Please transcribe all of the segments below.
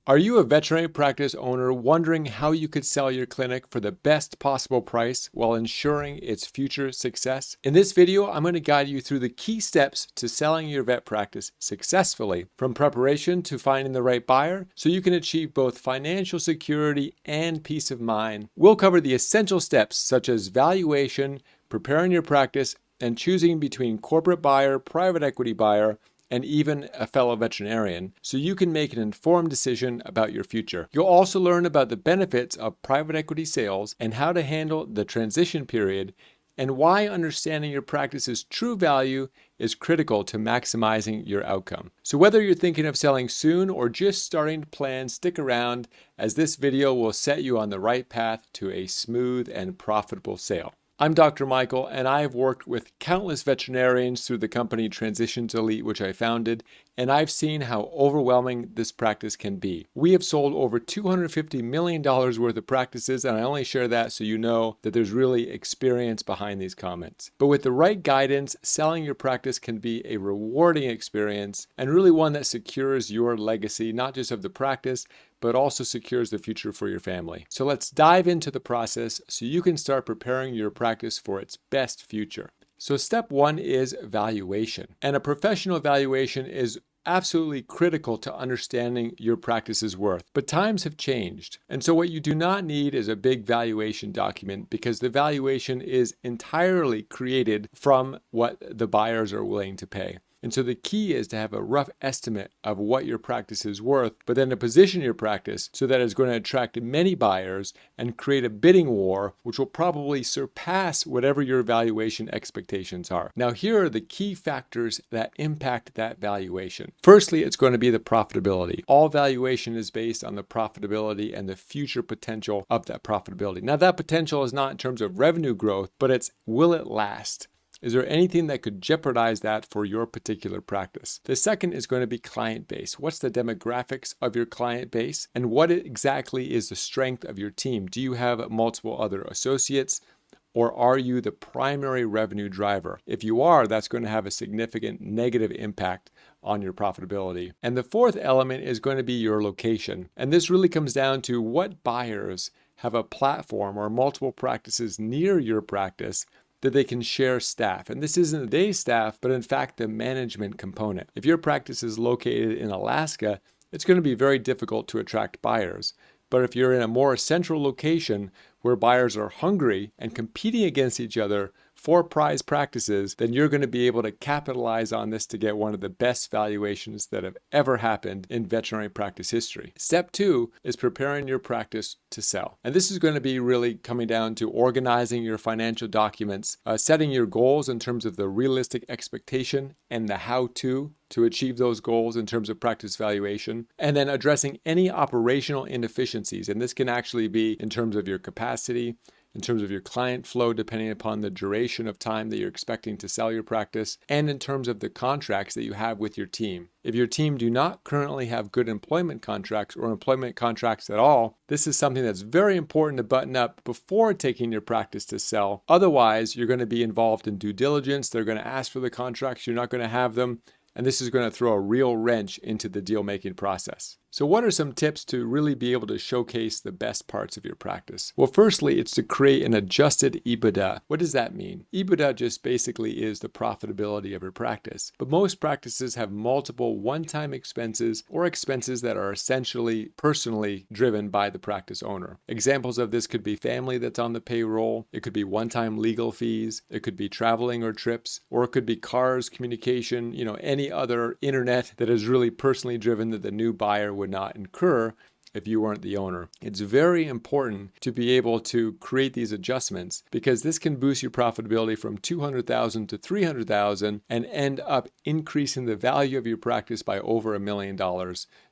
Are you a veterinary practice owner wondering how you could sell your clinic for the best possible price while ensuring its future success? In this video, I'm going to guide you through the key steps to selling your vet practice successfully, from preparation to finding the right buyer, so you can achieve both financial security and peace of mind. We'll cover the essential steps such as valuation, preparing your practice, and choosing between corporate buyer, private equity buyer, and even a fellow veterinarian, so you can make an informed decision about your future. You'll also learn about the benefits of private equity sales and how to handle the transition period, and why understanding your practice's true value is critical to maximizing your outcome. So whether you're thinking of selling soon or just starting to plan, stick around, as this video will set you on the right path to a smooth and profitable sale. I'm Dr. Michael, and I have worked with countless veterinarians through the company Transitions Elite, which I founded, and I've seen how overwhelming this practice can be. We have sold over $250 million worth of practices, and I only share that so you know that there's really experience behind these comments. But with the right guidance, selling your practice can be a rewarding experience, and really one that secures your legacy, not just of the practice, but also secures the future for your family. So let's dive into the process so you can start preparing your practice for its best future. So step one is valuation. And a professional valuation is absolutely critical to understanding your practice's worth. But times have changed. And so what you do not need is a big valuation document, because the valuation is entirely created from what the buyers are willing to pay. And so the key is to have a rough estimate of what your practice is worth, but then to position your practice so that it's going to attract many buyers and create a bidding war, which will probably surpass whatever your valuation expectations are. Now, here are the key factors that impact that valuation. Firstly, it's going to be the profitability. All valuation is based on the profitability and the future potential of that profitability. Now, that potential is not in terms of revenue growth, but it's, will it last? Is there anything that could jeopardize that for your particular practice? The second is going to be client base. What's the demographics of your client base? And what exactly is the strength of your team? Do you have multiple other associates? Or are you the primary revenue driver? If you are, that's going to have a significant negative impact on your profitability. And the fourth element is going to be your location. And this really comes down to what buyers have a platform or multiple practices near your practice that they can share staff. And this isn't the day staff, but in fact the management component. If your practice is located in Alaska, it's going to be very difficult to attract buyers. But if you're in a more central location where buyers are hungry and competing against each other for prize practices, then you're going to be able to capitalize on this to get one of the best valuations that have ever happened in veterinary practice history. Step two is preparing your practice to sell. And this is going to be really coming down to organizing your financial documents, setting your goals in terms of the realistic expectation and the how-to achieve those goals in terms of practice valuation, and then addressing any operational inefficiencies. And this can actually be in terms of your capacity, in terms of your client flow, depending upon the duration of time that you're expecting to sell your practice, and in terms of the contracts that you have with your team. If your team do not currently have good employment contracts or employment contracts at all, this is something that's very important to button up before taking your practice to sell. Otherwise, you're going to be involved in due diligence. They're going to ask for the contracts. You're not going to have them. And this is going to throw a real wrench into the deal-making process. So what are some tips to really be able to showcase the best parts of your practice? Well, firstly, it's to create an adjusted EBITDA. What does that mean? EBITDA just basically is the profitability of your practice. But most practices have multiple one-time expenses or expenses that are essentially personally driven by the practice owner. Examples of this could be family that's on the payroll. It could be one-time legal fees. It could be traveling or trips, or it could be cars, communication, any other internet that is really personally driven that the new buyer would not incur if you weren't the owner. It's very important to be able to create these adjustments, because this can boost your profitability from $200,000 to $300,000 and end up increasing the value of your practice by over $1 million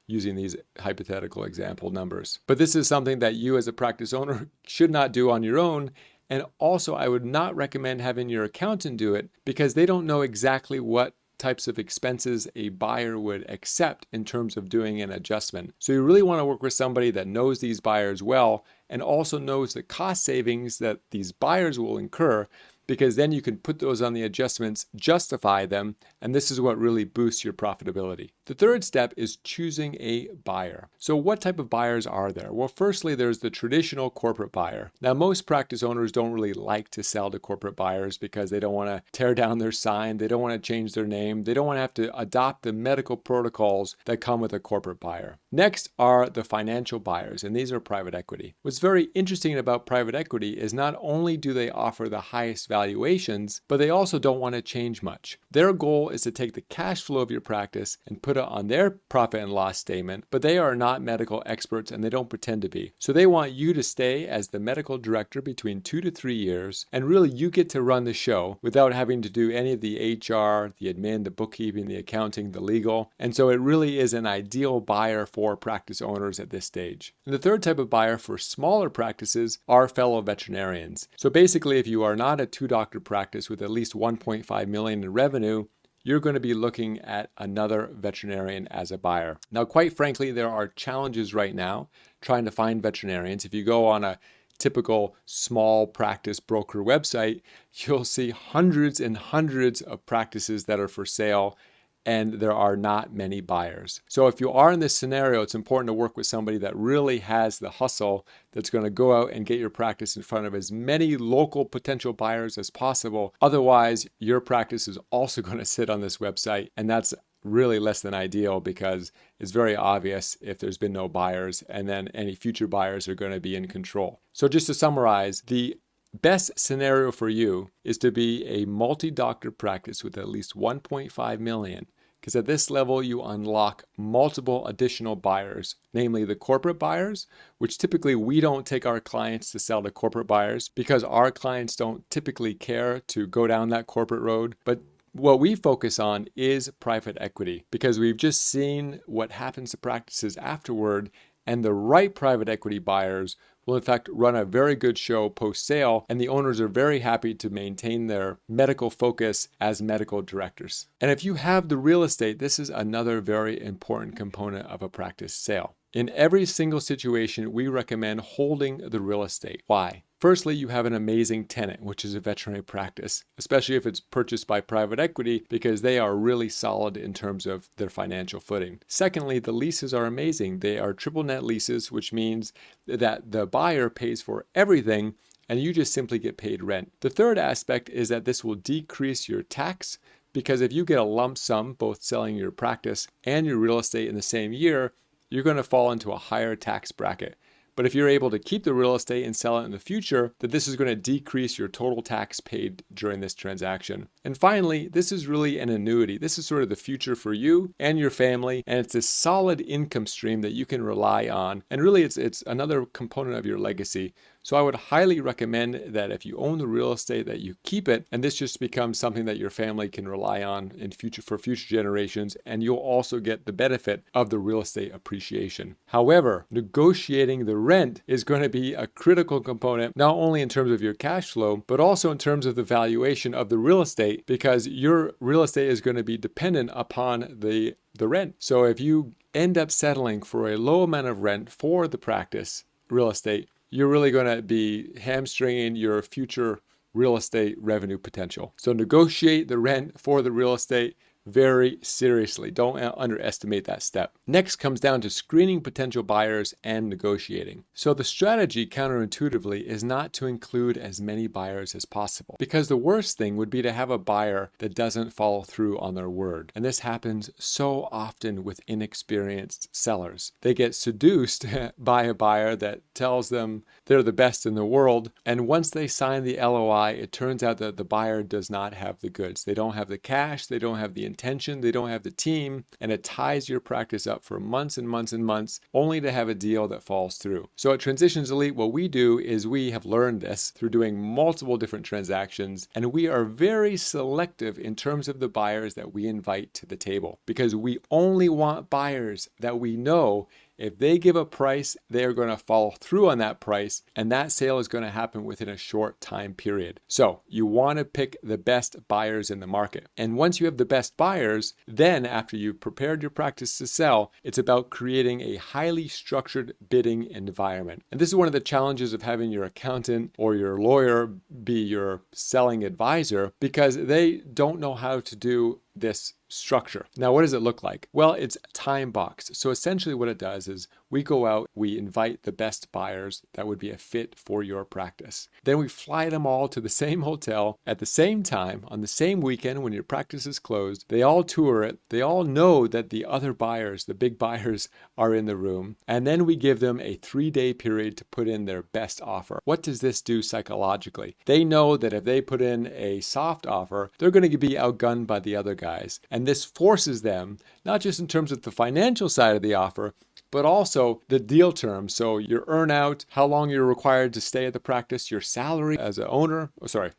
using these hypothetical example numbers. But this is something that you as a practice owner should not do on your own. And also, I would not recommend having your accountant do it, because they don't know exactly what types of expenses a buyer would accept in terms of doing an adjustment. So you really want to work with somebody that knows these buyers well and also knows the cost savings that these buyers will incur, because then you can put those on the adjustments, justify them, and this is what really boosts your profitability. The third step is choosing a buyer. So what type of buyers are there? Well, firstly, there's the traditional corporate buyer. Now, most practice owners don't really like to sell to corporate buyers because they don't want to tear down their sign, they don't want to change their name, they don't want to have to adopt the medical protocols that come with a corporate buyer. Next are the financial buyers, and these are private equity. What's very interesting about private equity is not only do they offer the highest valuations, but they also don't want to change much. Their goal is to take the cash flow of your practice and put it on their profit and loss statement, but they are not medical experts and they don't pretend to be. So they want you to stay as the medical director between 2 to 3 years, and really you get to run the show without having to do any of the HR, the admin, the bookkeeping, the accounting, the legal. And so it really is an ideal buyer for practice owners at this stage. And the third type of buyer for smaller practices are fellow veterinarians. So basically, if you are not a 2-doctor practice with at least 1.5 million in revenue, you're going to be looking at another veterinarian as a buyer. Now, quite frankly, there are challenges right now trying to find veterinarians. If you go on a typical small practice broker website, you'll see hundreds and hundreds of practices that are for sale, and there are not many buyers. So if you are in this scenario, it's important to work with somebody that really has the hustle, that's going to go out and get your practice in front of as many local potential buyers as possible. Otherwise, your practice is also going to sit on this website, and that's really less than ideal because it's very obvious if there's been no buyers, and then any future buyers are going to be in control. So just to summarize, the best scenario for you is to be a multi-doctor practice with at least 1.5 million. Because at this level, you unlock multiple additional buyers, namely the corporate buyers, which typically we don't take our clients to sell to corporate buyers because our clients don't typically care to go down that corporate road. But what we focus on is private equity because we've just seen what happens to practices afterward, and the right private equity buyers will in fact run a very good show post-sale, and the owners are very happy to maintain their medical focus as medical directors. And if you have the real estate, this is another very important component of a practice sale. In every single situation, we recommend holding the real estate. Why? Firstly, you have an amazing tenant, which is a veterinary practice, especially if it's purchased by private equity, because they are really solid in terms of their financial footing. Secondly, the leases are amazing. They are triple net leases, which means that the buyer pays for everything and you just simply get paid rent. The third aspect is that this will decrease your tax, because if you get a lump sum, both selling your practice and your real estate in the same year, you're going to fall into a higher tax bracket. But if you're able to keep the real estate and sell it in the future, then this is going to decrease your total tax paid during this transaction. And finally, this is really an annuity. This is sort of the future for you and your family, and it's a solid income stream that you can rely on. And really, it's another component of your legacy. So I would highly recommend that if you own the real estate, that you keep it, and this just becomes something that your family can rely on in future for future generations, and you'll also get the benefit of the real estate appreciation. However, negotiating the rent is going to be a critical component, not only in terms of your cash flow, but also in terms of the valuation of the real estate, because your real estate is going to be dependent upon the rent. So if you end up settling for a low amount of rent for the practice real estate, you're really going to be hamstringing your future real estate revenue potential. So negotiate the rent for the real estate very seriously. Don't underestimate that step. Next comes down to screening potential buyers and negotiating. So the strategy, counterintuitively, is not to include as many buyers as possible, because the worst thing would be to have a buyer that doesn't follow through on their word. And this happens so often with inexperienced sellers. They get seduced by a buyer that tells them they're the best in the world, and once they sign the LOI, it turns out that the buyer does not have the goods. They don't have the cash, they don't have the intention, they don't have the team, and it ties your practice up for months and months and months, only to have a deal that falls through. So at Transitions Elite, what we do is we have learned this through doing multiple different transactions, and we are very selective in terms of the buyers that we invite to the table, because we only want buyers that we know if they give a price, they are going to follow through on that price, and that sale is going to happen within a short time period. So you want to pick the best buyers in the market. And once you have the best buyers, then after you've prepared your practice to sell, it's about creating a highly structured bidding environment. And this is one of the challenges of having your accountant or your lawyer be your selling advisor, because they don't know how to do this structure. Now, what does it look like? Well, it's time boxed. So essentially what it does is we go out, we invite the best buyers that would be a fit for your practice. Then we fly them all to the same hotel at the same time on the same weekend when your practice is closed. They all tour it. They all know that the other buyers, the big buyers, are in the room. And then we give them a 3-day period to put in their best offer. What does this do psychologically? They know that if they put in a soft offer, they're going to be outgunned by the other guys. And this forces them, not just in terms of the financial side of the offer, but also the deal terms. So your earnout, how long you're required to stay at the practice, your salary as an owner,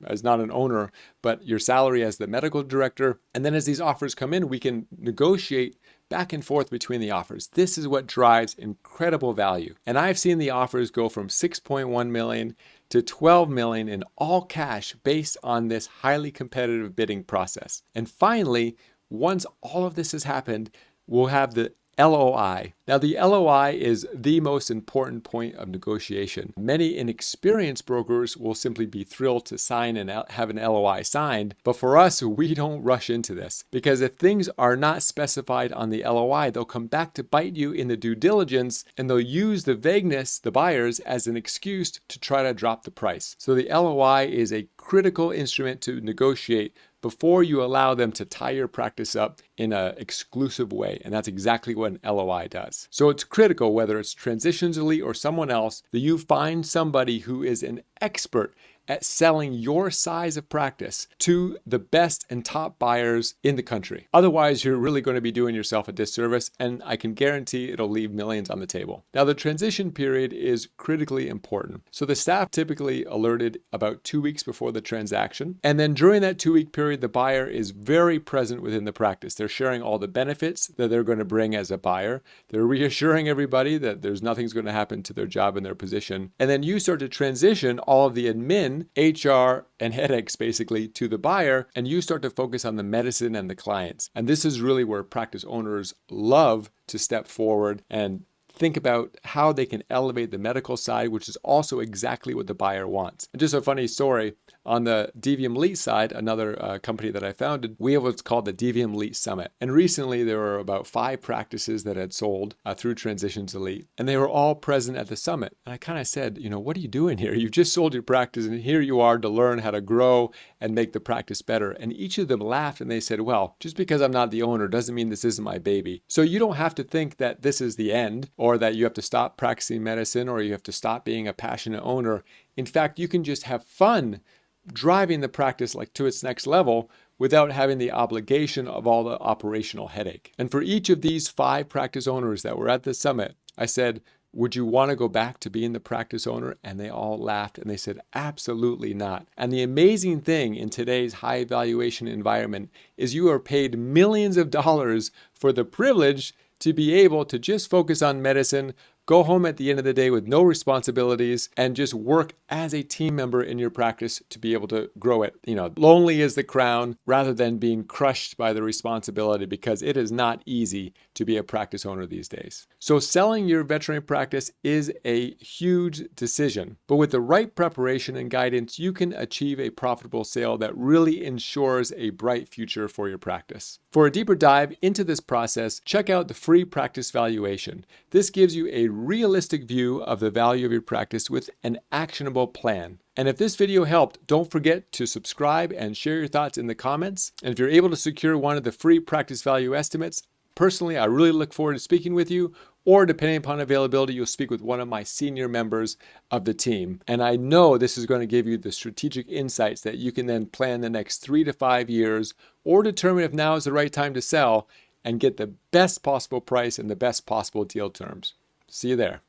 as not an owner, but your salary as the medical director. And then as these offers come in, we can negotiate back and forth between the offers. This is what drives incredible value. And I've seen the offers go from 6.1 million to 12 million in all cash based on this highly competitive bidding process. And finally, once all of this has happened, we'll have the LOI. Now, the LOI is the most important point of negotiation. Many inexperienced brokers will simply be thrilled to sign and have an LOI signed, but for us, we don't rush into this because if things are not specified on the LOI, they'll come back to bite you in the due diligence and they'll use the vagueness, the buyers, as an excuse to try to drop the price. So the LOI is a critical instrument to negotiate before you allow them to tie your practice up in an exclusive way. And that's exactly what an LOI does. So it's critical, whether it's Transitions Elite or someone else, that you find somebody who is an expert at selling your size of practice to the best and top buyers in the country. Otherwise, you're really going to be doing yourself a disservice, and I can guarantee it'll leave millions on the table. Now, the transition period is critically important. So the staff typically alerted about 2 weeks before the transaction. And then during that 2-week period, the buyer is very present within the practice. They're sharing all the benefits that they're going to bring as a buyer. They're reassuring everybody that there's nothing's going to happen to their job and their position. And then you start to transition all of the admin, HR, and headaches basically to the buyer, and you start to focus on the medicine and the clients. And this is really where practice owners love to step forward and think about how they can elevate the medical side, which is also exactly what the buyer wants. And just a funny story, on the DVM Elite side, another company that I founded, we have what's called the DVM Elite Summit. And recently there were about 5 practices that had sold through Transitions Elite, and they were all present at the summit. And I kind of said, what are you doing here? You've just sold your practice and here you are to learn how to grow and make the practice better. And each of them laughed and they said, well, just because I'm not the owner doesn't mean this isn't my baby. So you don't have to think that this is the end, or that you have to stop practicing medicine, or you have to stop being a passionate owner. In fact, you can just have fun driving the practice to its next level without having the obligation of all the operational headache. And for each of these 5 practice owners that were at the summit, I said, would you want to go back to being the practice owner? And they all laughed and they said, absolutely not. And the amazing thing in today's high valuation environment is you are paid millions of dollars for the privilege to be able to just focus on medicine, go home at the end of the day with no responsibilities, and just work as a team member in your practice to be able to grow it. Lonely is the crown rather than being crushed by the responsibility, because it is not easy to be a practice owner these days. So selling your veterinary practice is a huge decision, but with the right preparation and guidance, you can achieve a profitable sale that really ensures a bright future for your practice. For a deeper dive into this process, check out the free practice valuation. This gives you a realistic view of the value of your practice with an actionable plan. And if this video helped, don't forget to subscribe and share your thoughts in the comments. And if you're able to secure one of the free practice value estimates, personally, I really look forward to speaking with you, or depending upon availability, you'll speak with one of my senior members of the team. And I know this is going to give you the strategic insights that you can then plan the next 3 to 5 years, or determine if now is the right time to sell and get the best possible price and the best possible deal terms. See you there.